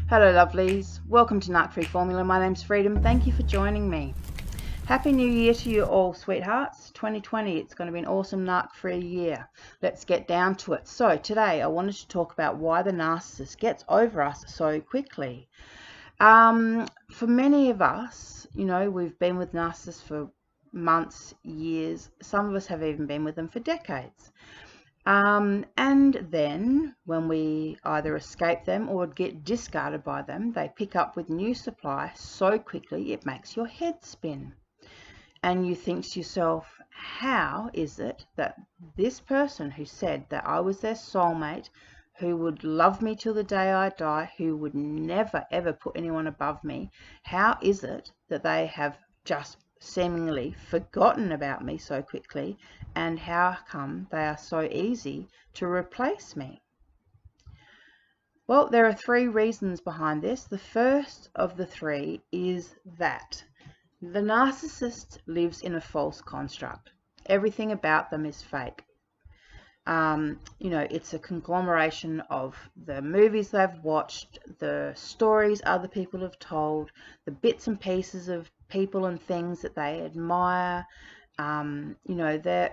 Hello lovelies, welcome to Narc Free Formula. My name's Freedom. Thank you for joining me. Happy New Year to you all, sweethearts. 2020, it's going to be an awesome narc free year. Let's get down to it. So today I wanted to talk about why the narcissist gets over us so quickly. For many of us, you know, we've been with narcissists for months, years. Some of us have even been with them for decades. And then when we either escape them or get discarded by them, they pick up with new supply so quickly it makes your head spin. And you think to yourself, how is it that this person who said that I was their soulmate, who would love me till the day I die, who would never ever put anyone above me, how is it that they have just seemingly forgotten about me so quickly, and how come they are so easy to replace me? Well, there are three reasons behind this. The first of the three is that the narcissist lives in a false construct. Everything about them is fake. You know, it's a conglomeration of the movies they've watched, the stories other people have told, the bits and pieces of people and things that they admire. You know, they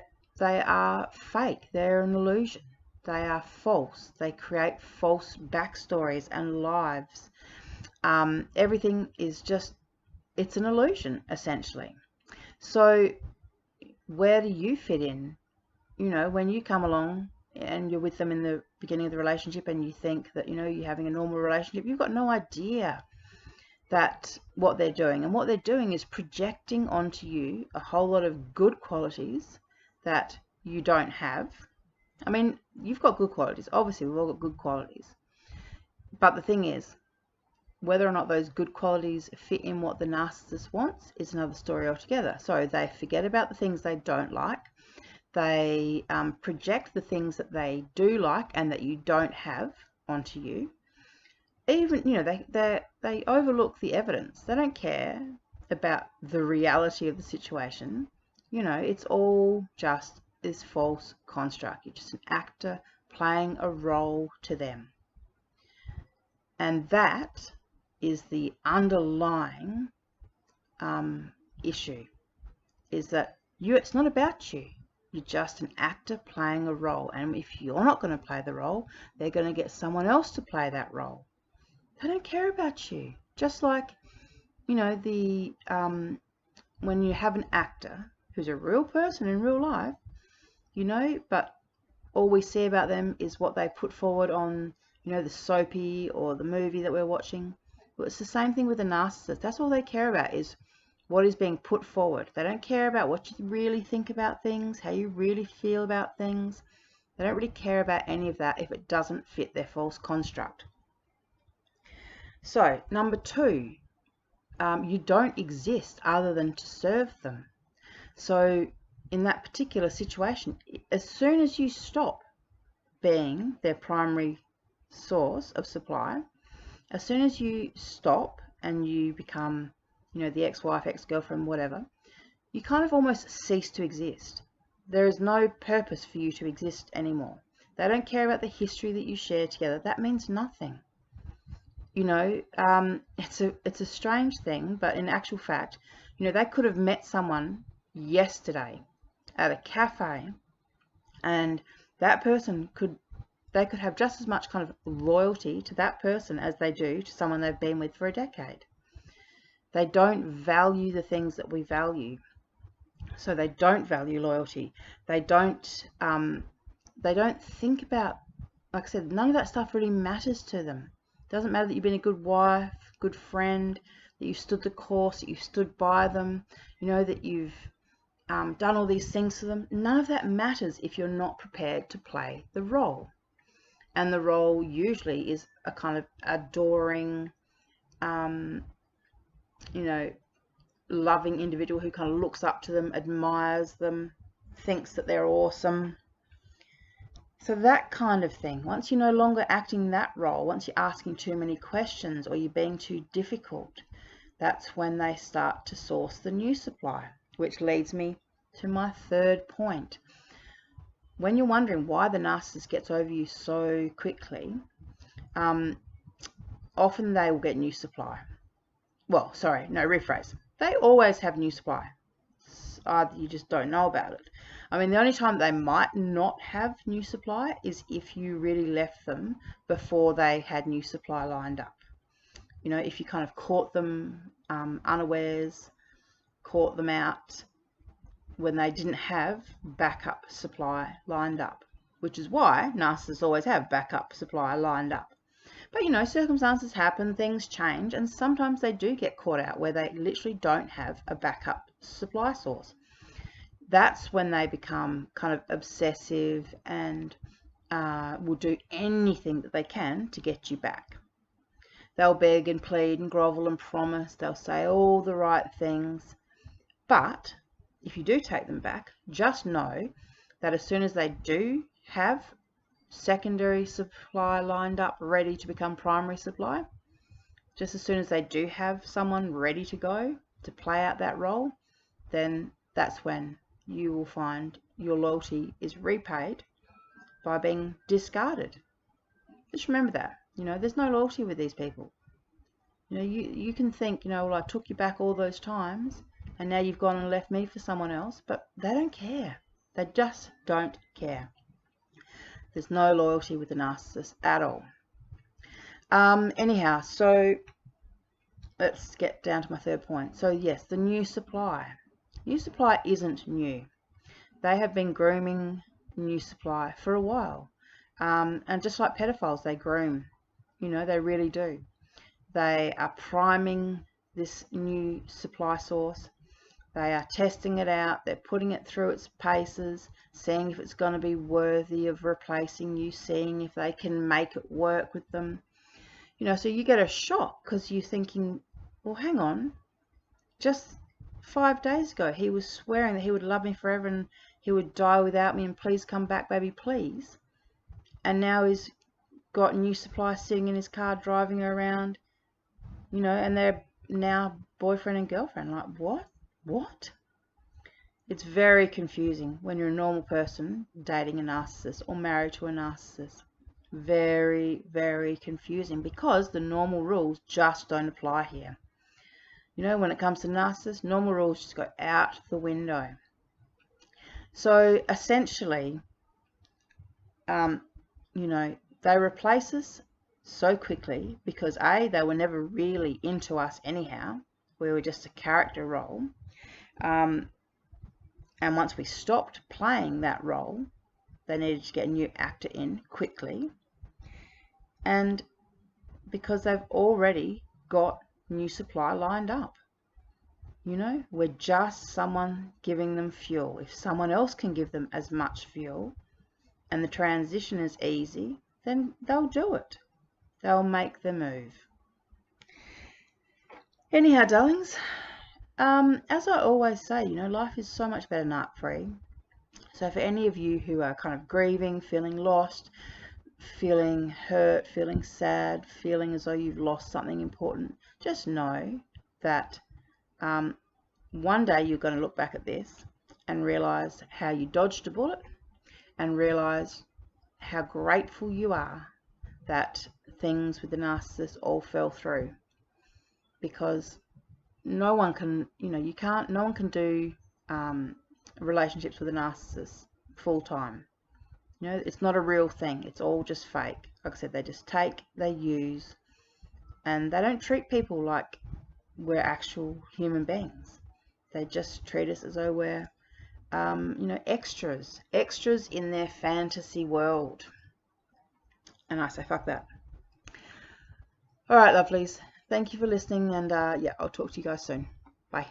are fake. They're an illusion. They are false. They create false backstories and lives. Everything is just, it's an illusion, essentially. So where do you fit in? You know, when you come along and you're with them in the beginning of the relationship and you think that, you know, you're having a normal relationship, you've got no idea that what they're doing. And what they're doing is projecting onto you a whole lot of good qualities that you don't have. I mean, you've got good qualities. Obviously, we've all got good qualities. But the thing is, whether or not those good qualities fit in what the narcissist wants is another story altogether. So they forget about the things they don't like. They project the things that they do like and that you don't have onto you. Even, you know, they overlook the evidence. They don't care about the reality of the situation. You know, it's all just this false construct. You're just an actor playing a role to them. And that is the underlying issue, is that it's not about you. You're just an actor playing a role, and if you're not going to play the role, they're going to get someone else to play that role. They don't care about you. Just like, you know, the when you have an actor who's a real person in real life, you know, but all we see about them is what they put forward on, you know, the soapy or the movie that we're watching. Well, it's the same thing with a narcissist. That's all they care about, is what is being put forward. They don't care about what you really think about things, how you really feel about things. They don't really care about any of that if it doesn't fit their false construct. So, number two, you don't exist other than to serve them. So, in that particular situation, as soon as you stop being their primary source of supply, as soon as you stop and you become, you know, the ex-wife, ex-girlfriend, whatever, you kind of almost cease to exist. There is no purpose for you to exist anymore. They don't care about the history that you share together. That means nothing. You know, it's a strange thing, but in actual fact, you know, they could have met someone yesterday at a cafe, and that person they could have just as much kind of loyalty to that person as they do to someone they've been with for a decade. They don't value the things that we value. So they don't value loyalty. They don't think about, like I said, none of that stuff really matters to them. It doesn't matter that you've been a good wife, good friend, that you've stood the course, that you've stood by them, you know, that you've done all these things for them. None of that matters if you're not prepared to play the role. And the role usually is a kind of adoring, you know, loving individual who kind of looks up to them, admires them, thinks that they're awesome. So that kind of thing. Once you're no longer acting that role, once you're asking too many questions or you're being too difficult, that's when they start to source the new supply, which leads me to my third point. When you're wondering why the narcissist gets over you so quickly, often they will get new supply. Well, sorry, no, rephrase. They always have new supply. Either you just don't know about it. I mean, the only time they might not have new supply is if you really left them before they had new supply lined up. You know, if you kind of caught them unawares, caught them out when they didn't have backup supply lined up, which is why narcissists always have backup supply lined up. But, you know, circumstances happen, things change, and sometimes they do get caught out where they literally don't have a backup supply source. That's when they become kind of obsessive and will do anything that they can to get you back. They'll beg and plead and grovel and promise. They'll say all the right things. But if you do take them back, just know that as soon as they do have secondary supply lined up, ready to become primary supply, just as soon as they do have someone ready to go to play out that role, then that's when you will find your loyalty is repaid by being discarded. Just remember that, you know, there's no loyalty with these people. You know, you can think, you know, well, I took you back all those times and now you've gone and left me for someone else, but they don't care. They just don't care. There's no loyalty with the narcissist at all. Anyhow, so let's get down to my third point. So yes, the new supply. New supply isn't new. They have been grooming new supply for a while. And just like pedophiles, they groom. You know, they really do. They are priming this new supply source. They are testing it out. They're putting it through its paces, seeing if it's going to be worthy of replacing you, seeing if they can make it work with them. You know, so you get a shock because you're thinking, well, hang on, just 5 days ago he was swearing that he would love me forever and he would die without me and please come back, baby, please. And now he's got new supply sitting in his car driving around, you know, and they're now boyfriend and girlfriend. Like, what? It's very confusing when you're a normal person dating a narcissist or married to a narcissist. Very, very confusing because the normal rules just don't apply here. You know, when it comes to narcissists, normal rules just go out the window. So essentially, you know, they replace us so quickly because A, they were never really into us anyhow. We were just a character role. And once we stopped playing that role, they needed to get a new actor in quickly. And because they've already got new supply lined up. You know, we're just someone giving them fuel. If someone else can give them as much fuel and the transition is easy, then they'll do it. They'll make the move. Anyhow, darlings, as I always say, you know, life is so much better narc-free. So for any of you who are kind of grieving, feeling lost, feeling hurt, feeling sad, feeling as though you've lost something important, just know that one day you're going to look back at this and realize how you dodged a bullet and realize how grateful you are that things with the narcissist all fell through, because no one can, you know, no one can do relationships with a narcissist full time. You know, it's not a real thing. It's all just fake. Like I said, they just take, they use, and they don't treat people like we're actual human beings. They just treat us as though we're, you know, extras in their fantasy world. And I say, fuck that. All right, lovelies. Thank you for listening, and yeah, I'll talk to you guys soon. Bye.